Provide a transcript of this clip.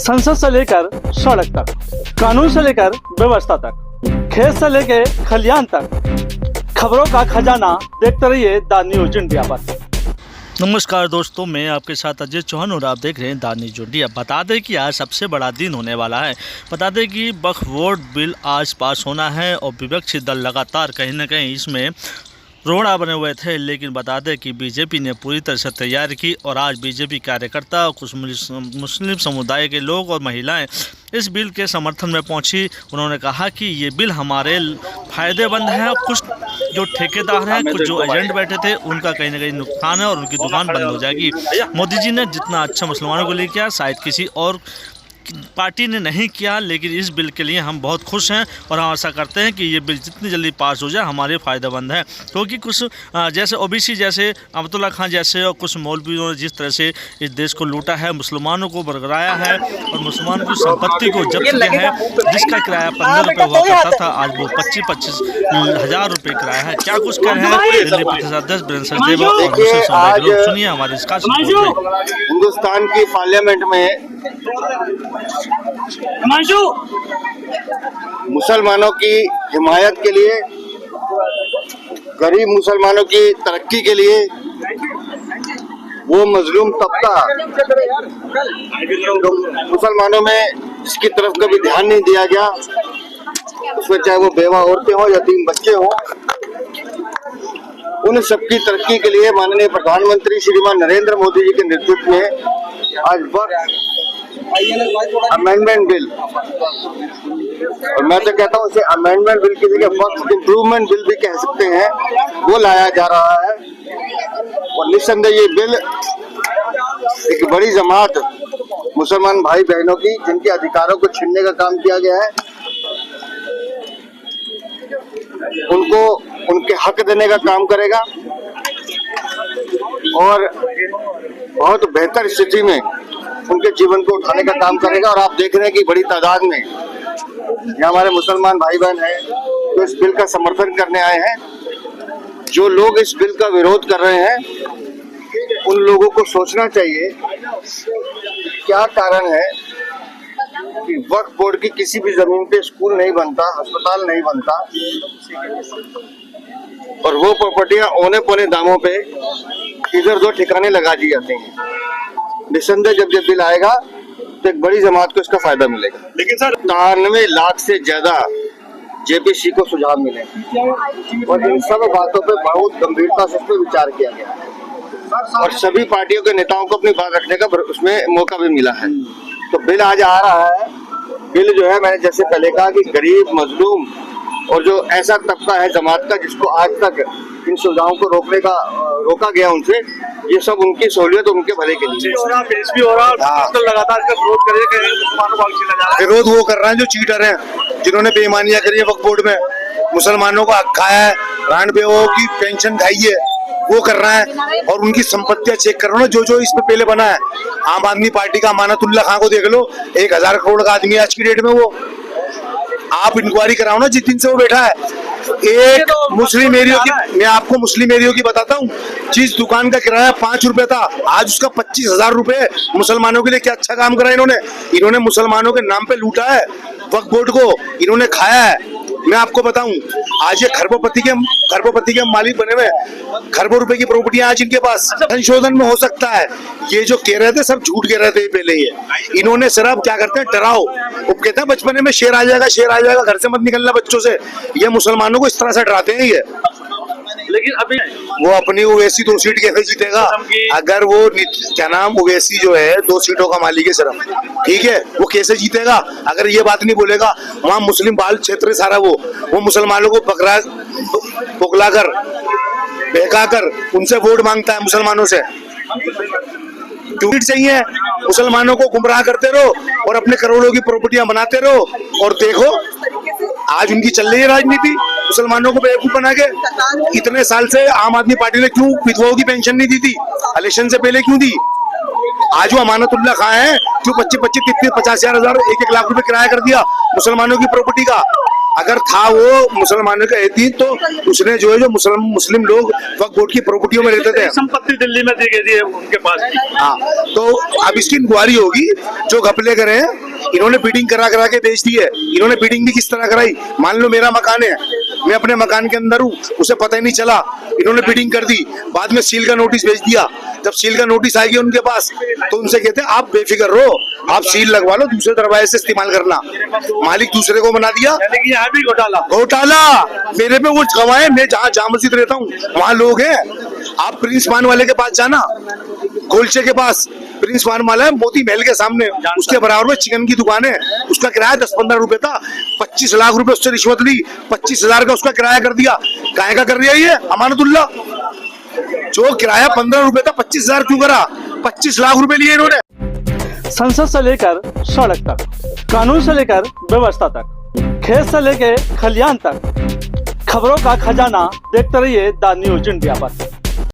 संसद से लेकर सड़क तक, कानून से लेकर व्यवस्था तक, खेत से लेकर खलियान तक, खबरों का खजाना देखते रहिए द न्यूज इंडिया पर। नमस्कार दोस्तों, मैं आपके साथ अजय चौहान और आप देख रहे हैं द न्यूज इंडिया। बता दें कि आज सबसे बड़ा दिन होने वाला है। बता दें कि वक्फ बोर्ड बिल आज पास होना है और विपक्षी दल लगातार कहीं ना कहीं इसमें रोड़ा बने हुए थे, लेकिन बता दें कि बीजेपी ने पूरी तरह से तैयारी की और आज बीजेपी कार्यकर्ता, कुछ मुस्लिम समुदाय के लोग और महिलाएं इस बिल के समर्थन में पहुंची। उन्होंने कहा कि ये बिल हमारे फ़ायदेमंद है। कुछ जो ठेकेदार हैं, कुछ जो एजेंट बैठे थे, उनका कहीं ना कहीं नुकसान है और उनकी दुकान बंद हो जाएगी। मोदी जी ने जितना अच्छा मुसलमानों के लिए किया, शायद किसी और पार्टी ने नहीं किया, लेकिन इस बिल के लिए हम बहुत खुश हैं और हम आशा करते हैं कि ये बिल जितनी जल्दी पास हो जाए हमारे फ़ायदेमंद है। क्योंकि कुछ जैसे ओबीसी जैसे अब्दुल्ला खान जैसे और कुछ मौलवियों ने जिस तरह से इस देश को लूटा है, मुसलमानों को बरगराया है और मुसलमानों की संपत्ति को जब्त किया है, जिसका किराया 15 रुपये हुआ करता था, आज वो 25-25 हज़ार रुपये किराया है। क्या कुछ कह रहे हैं दिल्ली प्रदेश अध्यक्ष वीरेंद्र सचदेव और मुस्लिम समुदाय के लोग, सुनिए हमारे इसका। हिंदुस्तान की पार्लियामेंट में मुसलमानों की हिमायत के लिए, गरीब मुसलमानों की तरक्की के लिए, वो मजलूम तबका तो मुसलमानों में जिसकी तरफ कभी ध्यान नहीं दिया गया, उसमें चाहे वो बेवा औरतें हो, यतीम बच्चे हो, उन सबकी तरक्की के लिए माननीय प्रधानमंत्री श्रीमान नरेंद्र मोदी जी के नेतृत्व में आज वक्त अमेंडमेंट बिल, और मैं तो कहता हूँ इसे अमेंडमेंट बिल की जगह वक्त इम्प्रूवमेंट बिल भी कह सकते हैं, वो लाया जा रहा है। और निस्संदेह ये बिल एक बड़ी जमात मुसलमान भाई बहनों की, जिनके अधिकारों को छीनने का काम किया गया है, उनको उनके हक देने का काम करेगा और बहुत बेहतर स्थिति में उनके जीवन को उठाने का काम करेगा। और आप देख रहे हैं कि बड़ी तादाद में ये हमारे मुसलमान भाई बहन हैं जो इस बिल का समर्थन करने आए हैं। जो लोग इस बिल का विरोध कर रहे हैं, उन लोगों को सोचना चाहिए क्या कारण है कि वक्फ बोर्ड की किसी भी जमीन पे स्कूल नहीं बनता, अस्पताल नहीं बनता और वो प्रॉपर्टियां औने पौने दामों पे इधर उधर ठिकाने लगा दी जाती हैं। निस्संदेह जब ये बिल आएगा तो एक बड़ी जमात को इसका फायदा मिलेगा। लेकिन सर 93 लाख से ज्यादा जेपीसी को सुझाव मिले और इन सब बातों पे बहुत गंभीरता से इसमें विचार किया गया और सभी पार्टियों के नेताओं को अपनी बात रखने का उसमें मौका भी मिला है। तो बिल आज आ रहा है। बिल जो है, मैंने जैसे पहले कहा कि गरीब, मजलूम और जो ऐसा तबका है जमात का जिसको आज तक इन सुविधाओं को रोका गया उनसे, ये सब उनकी सहूलियत और उनके भले के लिए लगातार विरोध वो कर रहे हैं जो चीटर हैं, जिन्होंने बेईमानियां करी है वक्फ बोर्ड में, मुसलमानों को हक खाया है, रान बेवाओं की पेंशन खाई है, वो कर रहा है और उनकी संपत्तियां चेक कर रहा है। जो इसमें पहले बना है, आम आदमी पार्टी का अमानतुल्लाह खां को देख लो, 1000 करोड़ का आदमी आज की डेट में, वो आप इंक्वायरी कराओ ना जिस दिन से वो बैठा है। एक मुस्लिम एरियो की, मैं आपको मुस्लिम एरियो की बताता हूँ, जिस दुकान का किराया 5 रुपए था, आज उसका 25,000 रुपए। मुसलमानों के लिए क्या अच्छा काम करा इन्होंने मुसलमानों के नाम पे लूटा है वक्फ बोर्ड को, इन्होंने खाया है। मैं आपको बताऊं, आज ये खरबोपति के मालिक बने हुए, खरबों रुपए की प्रॉपर्टियां आज इनके पास। संशोधन में हो सकता है, ये जो कह रहे थे सब झूठ कह रहे थे पहले ही। इन्होंने सिर्फ क्या करते हैं, डराओ। वो कहते हैं बचपने में शेर आ जाएगा, घर से मत निकलना बच्चों से। ये मुसलमानों को इस तरह से डराते हैं ये। लेकिन अभी वो अपनी ओवैसी 2 सीट कैसे जीतेगा? अगर वो क्या नाम ओवैसी जो है 2 सीटों का मालिक है सिर्फ, ठीक है, वो कैसे जीतेगा अगर ये बात नहीं बोलेगा? वहाँ मुस्लिम बाल क्षेत्र सारा वो मुसलमानों को पकड़ा कर बहका कर उनसे वोट मांगता है मुसलमानों से। क्यों चाहिए? मुसलमानों को गुमराह करते रहो और अपने करोड़ों की प्रॉपर्टियां बनाते रहो। और देखो आज उनकी चल रही है राजनीति, मुसलमानों को बेवकूफ बना के। इतने साल से आम आदमी पार्टी ने क्यों विधवाओं की पेंशन नहीं दी थी? इलेक्शन से पहले क्यों दी? आज वो अमानतुल्लाह खां है, क्यों 25-25, 30-50 हज़ार, 1-1 लाख रुपए किराया कर दिया मुसलमानों की प्रॉपर्टी का? अगर था वो मुसलमानों का एती तो उसने जो है जो मुस्लिम लोग वक्फ बोर्ड की प्रॉपर्टियों में रहते थे, संपत्ति दिल्ली में दी गई थी उनके पास भी। हाँ, तो अब इसकी इंक्वायरी होगी। जो घपले करे हैं इन्होंने बिडिंग करा के बेच दी है। इन्होंने बिडिंग भी किस तरह कराई? मान लो मेरा मकान है, मैं अपने मकान के अंदर हूँ, उसे पता ही नहीं चला, इन्होंने बिडिंग कर दी, बाद में सील का नोटिस भेज दिया। जब सील का नोटिस आएगी उनके पास तो उनसे कहते हैं आप बेफिक्र रहो, आप सील लगवा लो, दूसरे दरवाजे से इस्तेमाल करना। मालिक दूसरे को बना दिया। यानी कि यहाँ भी घोटाला मेरे पे वो गवाए। मैं जहाँ जामा मस्जिद रहता हूँ वहाँ लोग हैं। आप प्रिंस पान वाले के पास जाना, गोलचे के पास प्रिंस पान वाला है, मोती महल के सामने, उसके बराबर में चिकन की दुकान है। उसका किराया 10-15 रुपए था, 25 लाख रुपए उससे रिश्वत ली, 25,000 का उसका किराया कर दिया। काहे का कर दिया ये अमानतुल्लाह? जो किराया 15 रुपए था 25,000 क्यों करा? 25 लाख रुपए लिए इन्होंने। संसद से लेकर सड़क तक, कानून से लेकर व्यवस्था तक, खेत से लेकर खलियान तक, खबरों का खजाना देखते रहिए द न्यूज इंडिया पर।